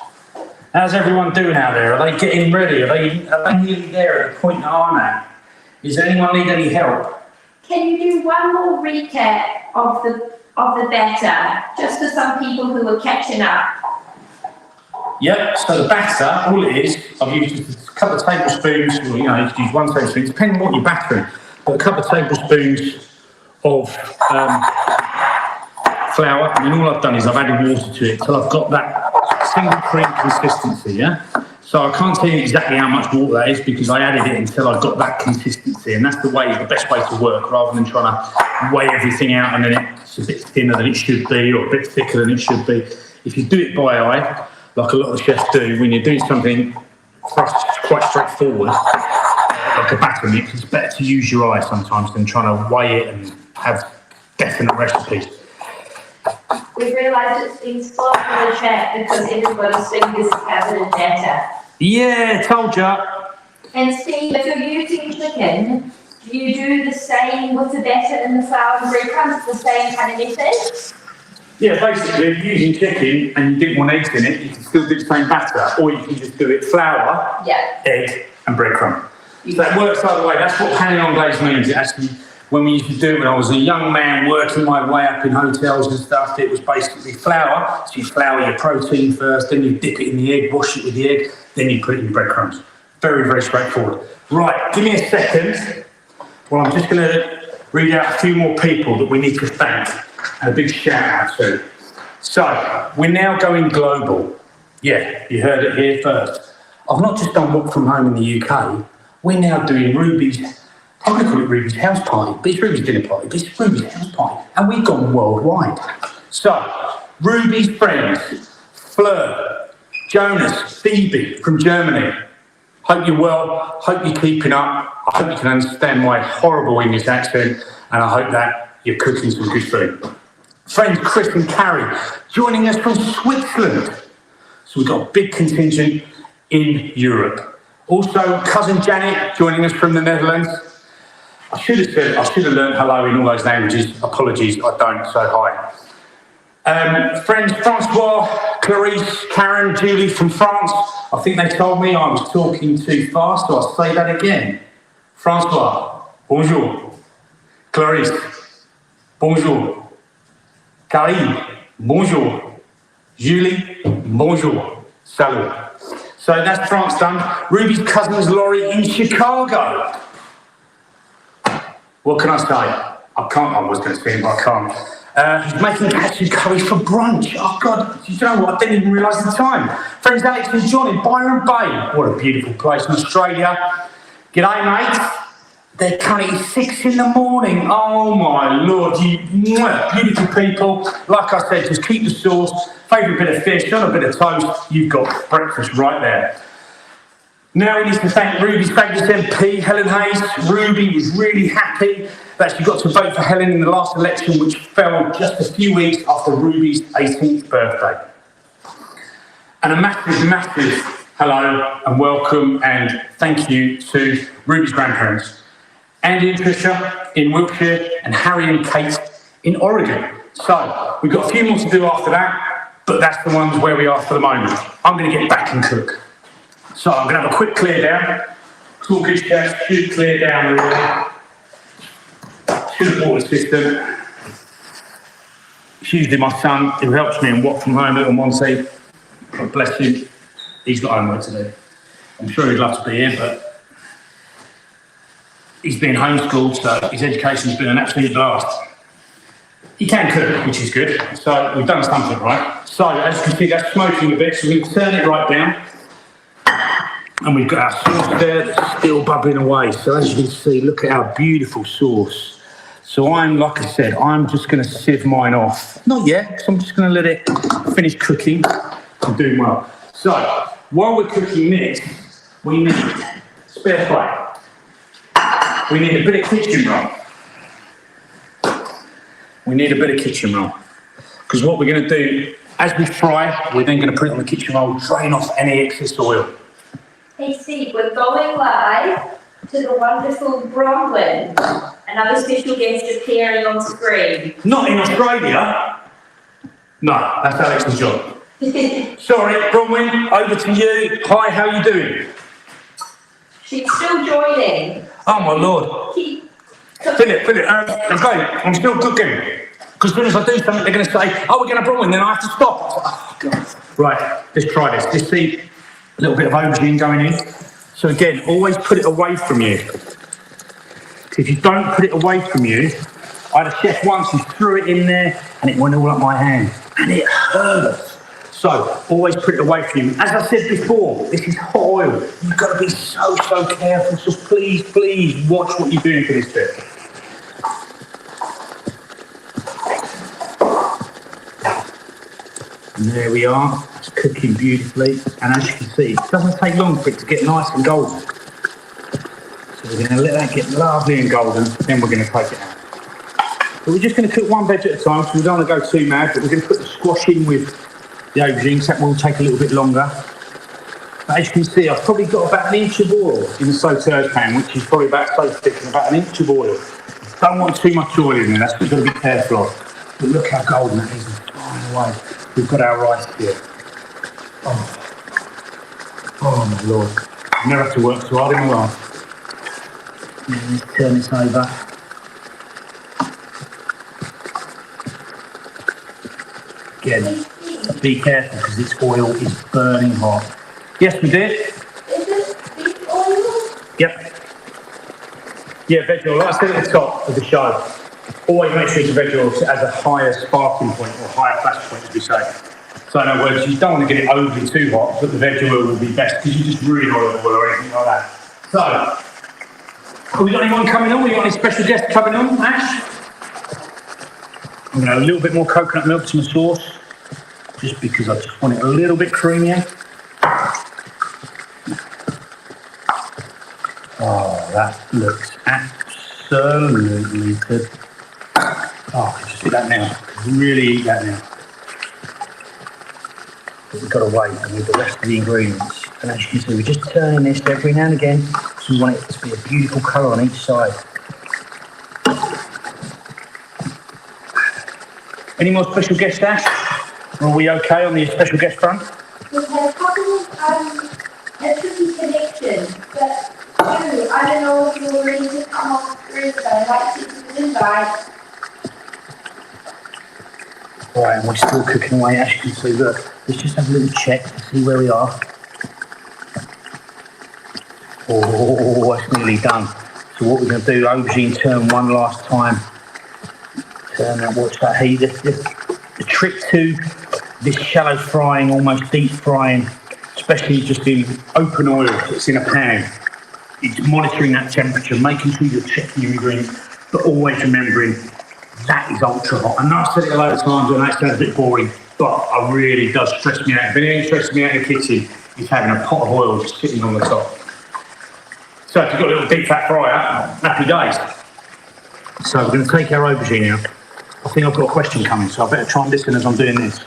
How's everyone doing out there? Are they getting ready? Are they nearly there at the point that I'm at? Does anyone need any help? Can you do one more recap of the batter, just for some people who are catching up? Yep, so the batter, all it is, I've used a couple of tablespoons, well, you know, you can use 1 tablespoon, depending on what you're battering, but a couple of tablespoons of flour, and then all I've done is I've added water to it till I've got that single cream consistency, yeah? So I can't tell you exactly how much water that is because I added it until I got that consistency, and that's the best way to work, rather than trying to weigh everything out and then it's a bit thinner than it should be or a bit thicker than it should be. If you do it by eye, like a lot of chefs do, when you're doing something quite straightforward, like a batter mix, it's better to use your eye sometimes than trying to weigh it and have definite recipes. We've realised it's been slow for the chat because everybody's fingers are covered in batter. Yeah, told ya. And Steve, if you're using chicken, Do you do the same with the batter and the flour and breadcrumbs, the same kind of method? Yeah, basically, if you're using chicken and you didn't want eggs in it, you can still do the same batter, or you can just do it flour, egg, and breadcrumb. So that works either way. That's what panning on glaze means. It actually, when we used to do it when I was a young man working my way up in hotels and stuff, it was basically flour. So you flour your protein first, then you dip it in the egg, wash it with the egg, then you put it in your breadcrumbs. Very, very straightforward. Right, give me a second. Well, I'm just going to read out a few more people that we need to thank and a big shout out to. So, we're now going global. Yeah, you heard it here first. I've not just done work from home in the UK, we're now doing Ruby's, I'm going to call it Ruby's house party, but it's Ruby's dinner party, but it's Ruby's house party, and we've gone worldwide. So, Ruby's friends, Fleur, Jonas, Phoebe from Germany. Hope you're well, hope you're keeping up, I hope you can understand my horrible English accent, and I hope that you're cooking some good food. Friends Chris and Carrie, joining us from Switzerland. So we've got a big contingent in Europe. Also, cousin Janet, joining us from the Netherlands. I should have learned hello in all those languages. Apologies, I don't, so hi. Friends Francois, Clarice, Karen, Julie from France. I think they told me I was talking too fast, so I'll say that again. Francois, bonjour. Clarice, bonjour. Karine, bonjour. Julie, bonjour. Salut. So that's France done. Ruby's cousin's Laurie in Chicago. What can I say? I was going to say, but I can't. He's making katsu curry for brunch. Oh God, you know what? I didn't even realise the time. Friends Alex and John in Byron Bay. What a beautiful place in Australia. G'day, mate. They're currently 6 in the morning. Oh my Lord, you beautiful people. Like I said, just keep the sauce, favourite bit of fish, on a bit of toast. You've got breakfast right there. Now we need to thank Ruby's fabulous MP, Helen Hayes. Ruby was really happy that she got to vote for Helen in the last election, which fell just a few weeks after Ruby's 18th birthday. And a massive, massive hello and welcome and thank you to Ruby's grandparents. Andy and Tricia in Wiltshire, and Harry and Kate in Oregon. So, we've got a few more to do after that, but that's the ones where we are for the moment. I'm going to get back and cook. So, I'm going to have a quick clear down. Cool good chef, should clear down really. Should have bought a system. It's usually my son who helps me and work from home, little Monty. God bless him. He's got homework to do. I'm sure he'd love to be here, but he's been homeschooled, so his education's been an absolute blast. He can cook, which is good, so we've done something right. So, as you can see, that's smoking a bit, so we can turn it right down. And we've got our sauce there that's still bubbling away. So, as you can see, look at our beautiful sauce. So, like I said, I'm just going to sieve mine off. Not yet, because I'm just going to let it finish cooking. I'm doing well. So, while we're cooking this, we need spare plate. We need a bit of kitchen roll. Because what we're going to do, as we fry, we're then going to put it on the kitchen roll, drain off any excess oil. Hey Steve, we're going live to the wonderful Bronwyn. Another special guest appearing on screen. Not in Australia. No, that's Alex and John. Sorry, Bronwyn, over to you. Hi, how are you doing? She's still joining. Oh my Lord. Fill it. Okay, I'm still cooking. Because as soon as I do something, they're going to say, oh, we're going to Bronwyn, then I have to stop. Oh, God. Right, let's try this. Let's see a little bit of aubergine going in. So again, always put it away from you. If you don't put it away from you, I had a chef once who threw it in there and it went all up my hand. And it hurt. So, always put it away from you. As I said before, this is hot oil. You've got to be so careful. So please watch what you're doing for this bit. And there we are. It's cooking beautifully. And as you can see, it doesn't take long for it to get nice and golden. So we're going to let that get lovely and golden. Then we're going to take it out. But we're just going to cook one veg at a time, so we don't want to go too mad. But we're going to put the squash in with the aubergines. That will take a little bit longer. As you can see, I've probably got about an inch of oil in the sauteuse pan, which is probably about so thick, and about an inch of oil. Don't want too much oil in there, that's what you've got to be careful of. But look how golden that is, it's flying away. We've got our rice here. Oh my lord. I never have to work so hard in my life. Let's turn this over. Again, be careful because this oil is burning hot. Yes, we did. Is this beef oil? Yep. Yeah, veg oil, like I said at the top of the show, always make sure it's veg oil so it has a higher sparking point or higher flash point, as we say. So in other words, you don't want to get it overly too hot, but the veg oil will be best because you just ruin oil or anything like that. So, have we got anyone coming on? We got any special guests coming on, Ash? I'm going to add a little bit more coconut milk to my sauce, just because I just want it a little bit creamier. Oh, that looks absolutely good. Oh, I can just eat that now. I can really eat that now. But we've got to wait and with the rest of the ingredients. And as you can see, we're just turning this every now and again. So we want it to be a beautiful colour on each side. Any more special guests, Ash? Or are we okay on the special guest front? We've had a couple of a tricky connection, but I don't know if you're ready to come on through, but I'd like to do an invite. Right, and we're still cooking away, as you can see. Look, let's just have a little check to see where we are. Oh, that's nearly done. So what we're going to do, aubergine turn one last time. Turn that, watch that heat. The trick to this shallow frying, almost deep frying, especially just in open oil that's in a pan, it's monitoring that temperature, making sure you're checking your ingredients, but always remembering that is ultra hot. I know I've said it a lot of times and that sounds a bit boring, but it really does stress me out. If anything stresses me out in the kitchen, is having a pot of oil just sitting on the top. So if you've got a little deep fat fryer, happy days. So we're going to take our aubergine out. I think I've got a question coming, so I better try and listen as I'm doing this.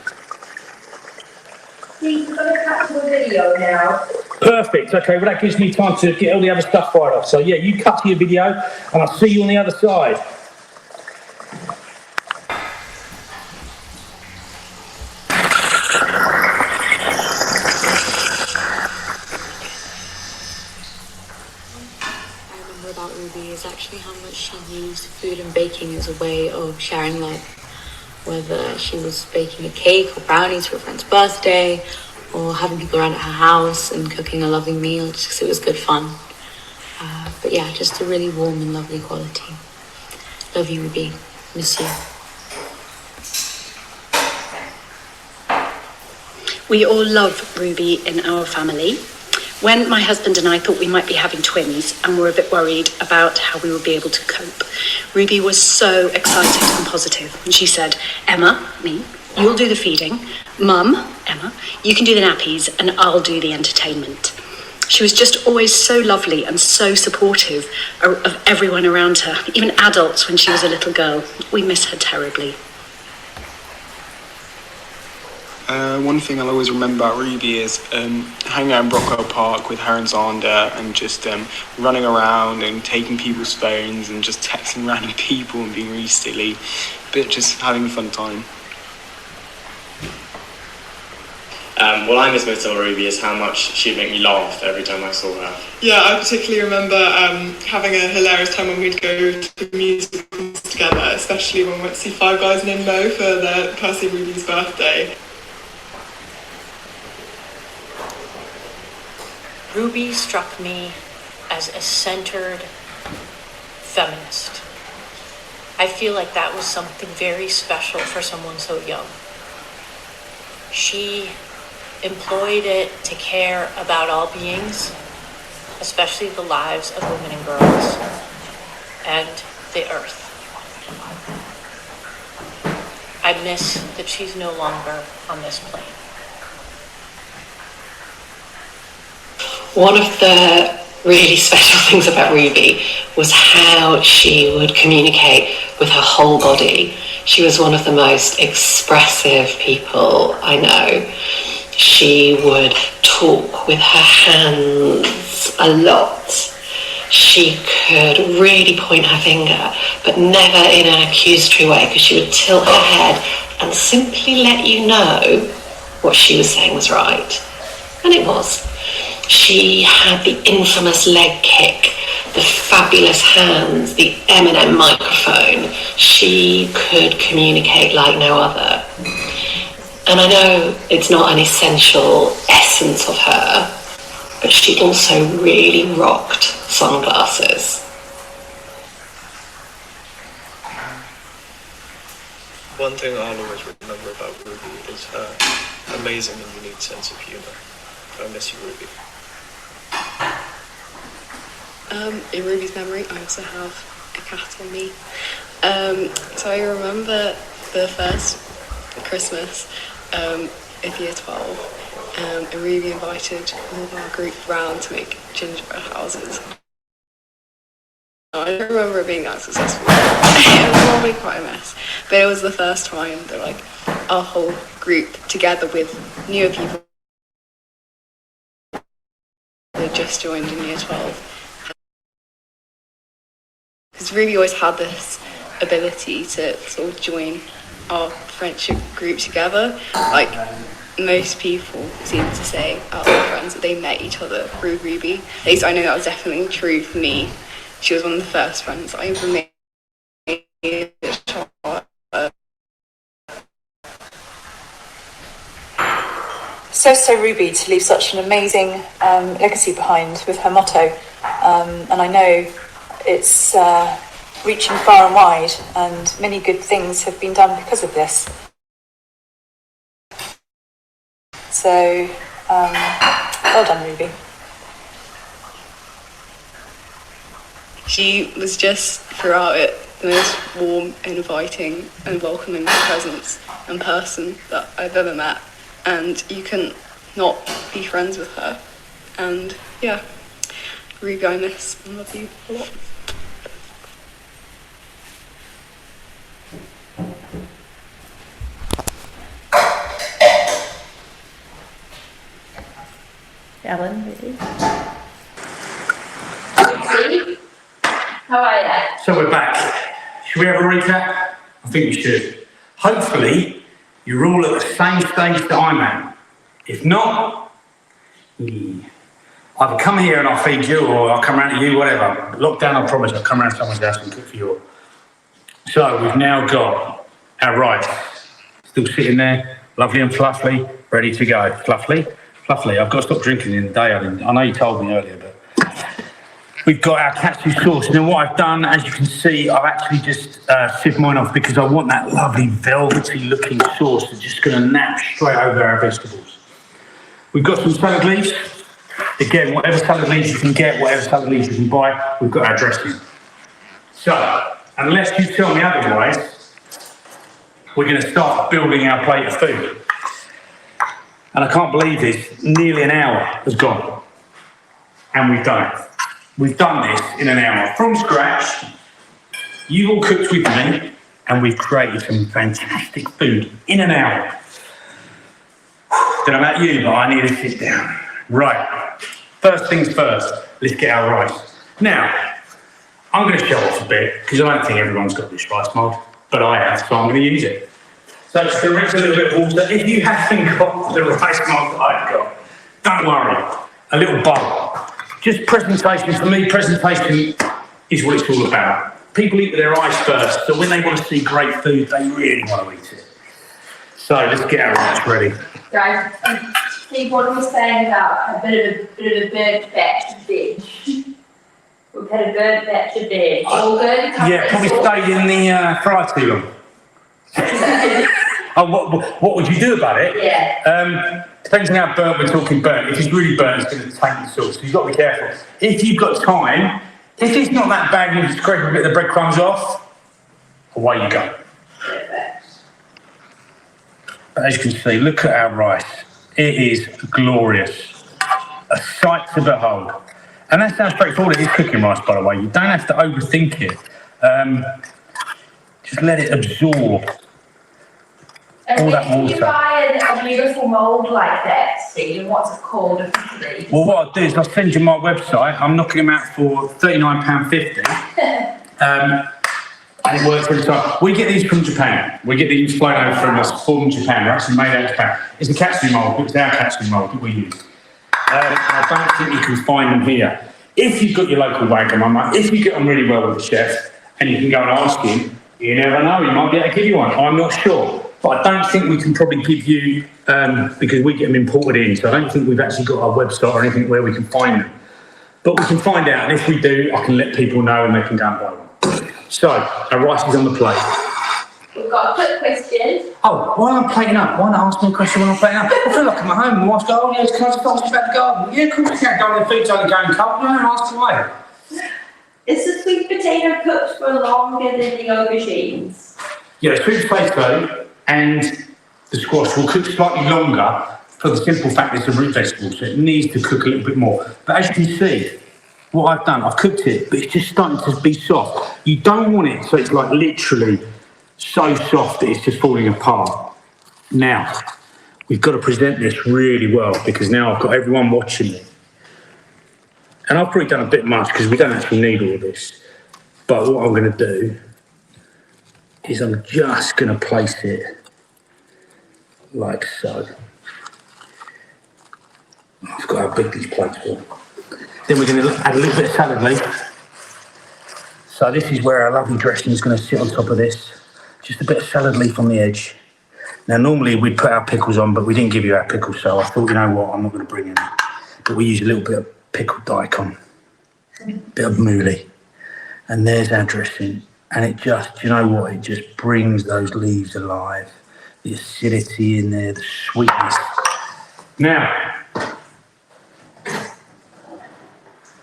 Steve, we're going to cut to a video now. Perfect. Okay, well that gives me time to get all the other stuff fired off. So yeah, you cut to your video and I'll see you on the other side. About Ruby is actually how much she used food and baking as a way of sharing love, whether she was baking a cake or brownies for a friend's birthday or having people around at her house and cooking a lovely meal just because it was good fun. But yeah, just a really warm and lovely quality. Love you, Ruby. Miss you. We all love Ruby in our family. When my husband and I thought we might be having twins and were a bit worried about how we would be able to cope, Ruby was so excited and positive when she said, Emma, me, you'll do the feeding. Mum, Emma, you can do the nappies and I'll do the entertainment. She was just always so lovely and so supportive of everyone around her, even adults when she was a little girl. We miss her terribly. One thing I'll always remember about Ruby is hanging out in Brockwell Park with her and Zander and just running around and taking people's phones and just texting random people and being really silly, but just having a fun time. What I miss most about Ruby is how much she'd make me laugh every time I saw her. Yeah, I particularly remember having a hilarious time when we'd go to musicals together, especially when we went to see Five Guys in Limbo for their Percy Ruby's birthday. Ruby struck me as a centered feminist. I feel like that was something very special for someone so young. She employed it to care about all beings, especially the lives of women and girls, and the earth. I miss that she's no longer on this plane. One of the really special things about Ruby was how she would communicate with her whole body. She was one of the most expressive people I know. She would talk with her hands a lot. She could really point her finger, but never in an accusatory way, because she would tilt her head and simply let you know what she was saying was right. And it was. She had the infamous leg kick, the fabulous hands, the M&M microphone. She could communicate like no other. And I know it's not an essential essence of her, but she also really rocked sunglasses. One thing I'll always remember about Ruby is her amazing and unique sense of humour. I miss you, Ruby. In Ruby's memory, I also have a cat on me. So I remember the first Christmas of year 12, and Ruby invited all of our group round to make gingerbread houses. I don't remember it being that successful. It was probably quite a mess, but it was the first time that like our whole group, together with newer people that just joined in year 12. Because Ruby always had this ability to sort of join our friendship group together. Like, most people seem to say, our friends, that they met each other through Ruby. At least I know that was definitely true for me. She was one of the first friends I ever made. So Ruby to leave such an amazing legacy behind with her motto. And I know it's reaching far and wide, and many good things have been done because of this. So, well done, Ruby. She was just, throughout it, the most warm, inviting and welcoming presence and person that I've ever met. And you can not be friends with her. And yeah, Ruby, I miss and love you a lot. Ellen, ready? How are you? So we're back. Should we have a recap? I think we should. Hopefully, you're all at the same stage that I'm at. If not, either come here and I'll feed you, or I'll come round to you, whatever. Lockdown, I promise I'll come round to someone's house and cook for you all. So we've now got our rice. Still sitting there, lovely and fluffy, ready to go. Fluffy? Fluffy. I've got to stop drinking in the day. I know you told me earlier, but we've got our katsu sauce. Now what I've done, as you can see, I've actually just sieved mine off because I want that lovely velvety looking sauce that's just going to nap straight over our vegetables. We've got some salad leaves. Again, whatever salad leaves you can get, whatever salad leaves you can buy, we've got our dressing. So, unless you tell me otherwise, we're going to start building our plate of food. And I can't believe this, nearly an hour has gone. And we've done it. We've done this in an hour from scratch. You all cooked with me, and we've created some fantastic food in an hour. Don't know about you, but I need to sit down. Right, first things first, let's get our rice. Now, I'm going to show off a bit, because I don't think everyone's got this rice mould, but I have, so I'm going to use it. So just to rinse a little bit of water. If you haven't got the rice mould that I've got, don't worry, a little bowl. Just presentation, for me, presentation is what it's all about. People eat with their eyes first, so when they want to see great food, they really want to eat it. So let's get our rice ready. Guys, Steve, what are we saying about a bit of a burnt batch of veg? We've had a burnt batch of veg. All good? Yeah, probably stayed in the fryer too long. Oh, what would you do about it? Yeah. Depends on how burnt we're talking burnt. If it's really burnt, it's going to taint the sauce, so you've got to be careful. If you've got time, if it's not that bad, you can scrape a bit of the breadcrumbs off, away you go. But as you can see, look at our rice. It is glorious. A sight to behold. And that sounds straightforward. It is cooking rice, by the way. You don't have to overthink it. Just let it absorb. And all if that you water. buy a beautiful mould like that, Steve, what's it called officially? Well, what I'll do is I'll send you my website. I'm knocking them out for £39.50. And it works really well. We get these from Japan. We get these flown over from us from Japan. They're actually made out of Japan. It's a katsu mould. It's our katsu mould that we use. I don't think you can find them here. If you've got your local Wagamama, if you get on really well with the chef, and you can go and ask him, you never know, he might be able to give you one. I'm not sure. But I don't think we can probably give you, because we get them imported in, so I don't think we've actually got a website or anything where we can find them. But we can find out, and if we do, I can let people know and they can go and buy one. So, our rice is on the plate. We've got a quick question. Oh, while I'm plating up, why not ask me a question while I'm plating up? I feel like I'm at home and my wife's going, oh yes, can I just ask you about the garden? Yeah, of course you can't go on the food's only going cold. No, ask away. Is the sweet potato cooked for longer than the aubergines? Yeah, the sweet potato and the squash will cook slightly longer for the simple fact it's a root vegetable, so it needs to cook a little bit more. But as you can see, what I've done, I've cooked it, but it's just starting to be soft. You don't want it so it's like literally so soft that it's just falling apart. Now, we've got to present this really well because now I've got everyone watching it. And I've probably done a bit much because we don't actually need all of this. But what I'm going to do is I'm just going to place it like so. I forgot how big these plates were. Then we're going to add a little bit of salad leaf. So this is where our lovely dressing is going to sit on top of this. Just a bit of salad leaf on the edge. Now normally we'd put our pickles on, but we didn't give you our pickles, so I thought, you know what, I'm not going to bring in. But we use a little bit of pickled daikon, a bit of mouli, and there's our dressing. And it just, you know what, it just brings those leaves alive. The acidity in there, the sweetness. Now,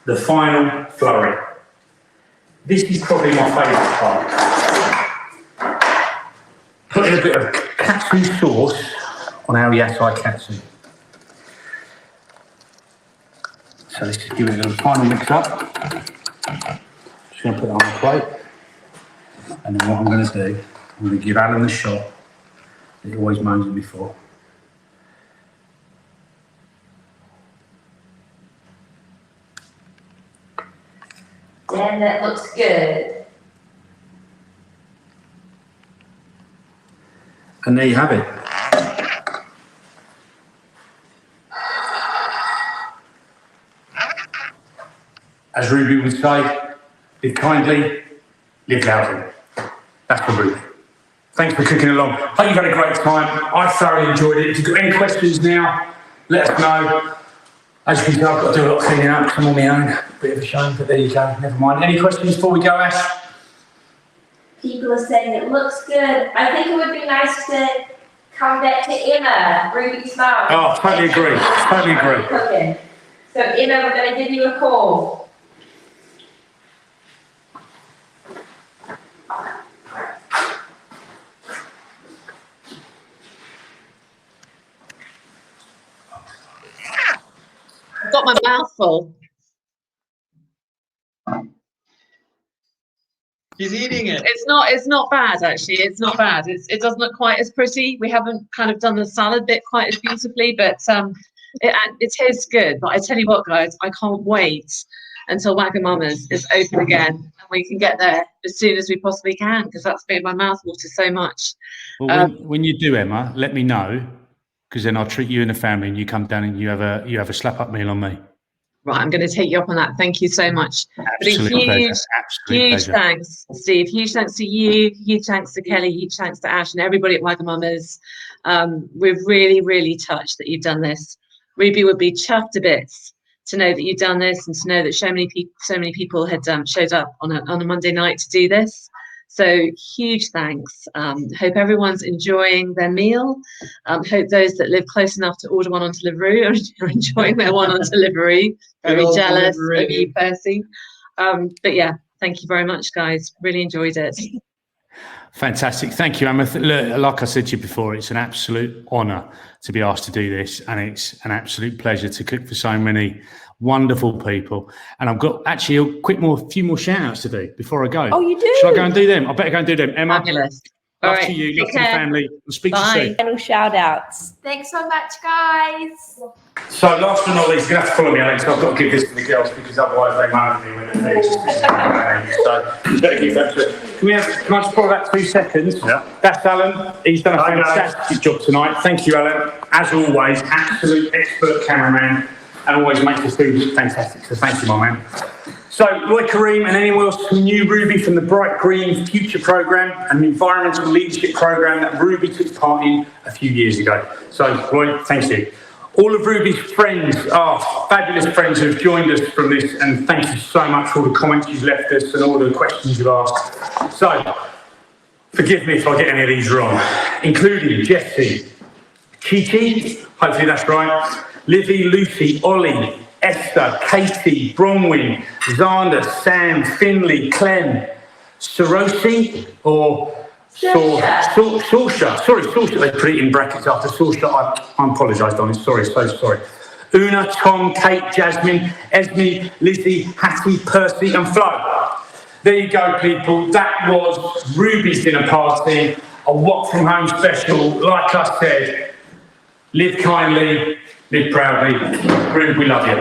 the final flurry. This is probably my favourite part. Putting a bit of katsu sauce on our yasai katsu. So let's just give it a little final mix up. Just going to put it on the plate. And then what I'm going to do, I'm going to give Alan the shot that he always moans at me for. Dan, that looks good. And there you have it. As Ruby would say, live kindly, live loudly. That's for Ruby. Thanks for cooking along. Hope you've had a great time. I thoroughly enjoyed it. If you've got any questions now, let us know. As you can tell, I've got to do a lot of cleaning up. I'm on my own. Bit of a shame, but there you go. Never mind. Any questions before we go, Ash? People are saying it looks good. I think it would be nice to come back to Emma, Ruby's mum. Oh, totally agree. Totally agree. Cooking. So Emma, we're going to give you a call. I've got my mouth full. She's eating it. It's not bad actually. It's not bad. It doesn't look quite as pretty. We haven't kind of done the salad bit quite as beautifully, but it tastes good. But I tell you what, guys, I can't wait until Wagamama's is open again and we can get there as soon as we possibly can because that's made my mouth water so much. Well, when you do, Emma, let me know because then I'll treat you and the family, and you come down and you have a slap up meal on me. Right, I'm going to take you up on that. Thank you so much. Absolute pleasure. Huge thanks, Steve. Huge thanks to you. Huge thanks to Kelly. Huge thanks to Ash and everybody at Wagamama's. We're really, really touched that you've done this. Ruby would be chuffed to bits to know that you've done this and to know that so many people had showed up on a Monday night to do this. So huge thanks. Hope everyone's enjoying their meal. Hope those that live close enough to order one on delivery are enjoying their one on delivery. Very jealous of you, Percy. But yeah, thank you very much, guys. Really enjoyed it. Fantastic. Thank you, Emma. Look, like I said to you before, it's an absolute honour to be asked to do this, and it's an absolute pleasure to cook for so many wonderful people. And I've got actually a few more shout outs to do before I go. Oh, you do? Shall I go and do them? I better go and do them. Emma. Fabulous. Love right, to you, take love to the care. family. We'll speak to you Bye. soon. Final shout outs. Thanks so much, guys. So last but not least, you're going to have to follow me, Alex. I've got to give this to the girls because otherwise they moan at me when they're finished. So you better keep that to it. Can I just borrow that 2 seconds? Yeah. That's Alan. He's done a fantastic job tonight. Thank you, Alan. As always, absolute expert cameraman and always makes us do fantastic. So thank you, my man. So, Roy Kareem and anyone else who knew Ruby from the Bright Green Future Programme and the Environmental Leadership Programme that Ruby took part in a few years ago. So, Roy, thank you. All of Ruby's friends are fabulous friends who have joined us from this, and thank you so much for all the comments you've left us and all the questions you've asked. So, forgive me if I get any of these wrong, including Jessie, Chi, hopefully that's right, Livy, Lucy, Ollie, Esther, Katie, Bronwyn, Xander, Sam, Finley, Clem, Sorosi, or Sorsha. Sorry, Sorsha, they put it in brackets after Sorsha. I apologise, Donnie, sorry, so sorry. Una, Tom, Kate, Jasmine, Esme, Lizzie, Hattie, Percy and Flo. There you go, people. That was Ruby's dinner party, a What From Home special. Like I said, live kindly, live proudly. Ruby, we love you.